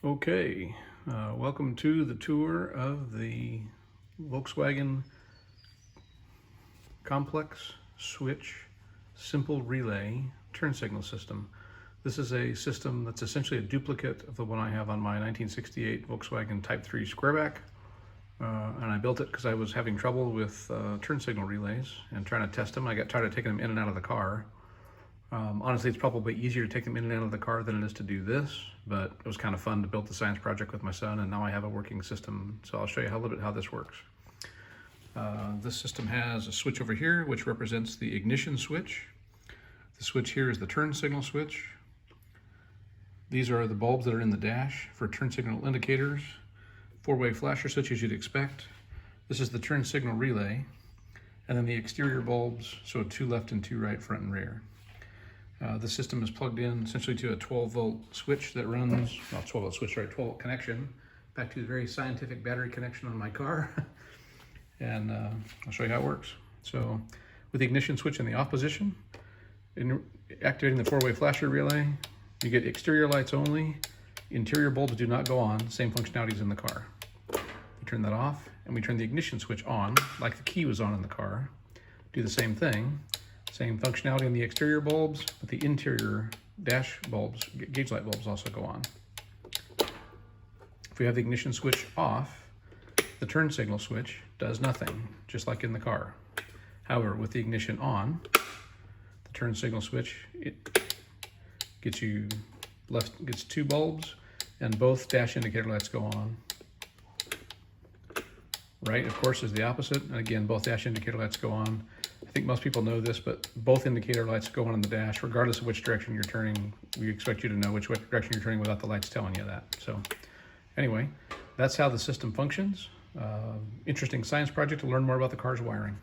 Okay, welcome to the tour of the Volkswagen Complex Switch Simple Relay Turn Signal System. This is a system that's essentially a duplicate of the one I have on my 1968 Volkswagen Type 3 Squareback. And I built it because I was having trouble with turn signal relays and trying to test them. I got tired of taking them in and out of the car. Honestly, it's probably easier to take them in and out of the car than it is to do this, but it was kind of fun to build the science project with my son, and now I have a working system. So I'll show you a little bit how this works. This system has a switch over here, which represents the ignition switch. The switch here is the turn signal switch. These are the bulbs that are in the dash for turn signal indicators. Four-way flasher switch as you'd expect. This is the turn signal relay. And then the exterior bulbs, so 2 left and 2 right, front and rear. The system is plugged in essentially to a 12-volt switch that runs, not 12-volt switch, right, 12-volt connection, back to the very scientific battery connection on my car. And I'll show you how it works. So with the ignition switch in the off position, in activating the four-way flasher relay, you get exterior lights only, interior bulbs do not go on, same functionality as in the car. We turn that off, and we turn the ignition switch on, like the key was on in the car. Do the same thing. Same functionality in the exterior bulbs, but the interior dash bulbs, gauge light bulbs also go on. If we have the ignition switch off, the turn signal switch does nothing, just like in the car. However, with the ignition on, the turn signal switch, it gets 2 bulbs, and both dash indicator lights go on. Right, of course, is the opposite, and again, both dash indicator lights go on. I think most people know this, but both indicator lights go on in the dash, regardless of which direction you're turning. We expect you to know which direction you're turning without the lights telling you that. So anyway, that's how the system functions. Interesting science project to learn more about the car's wiring.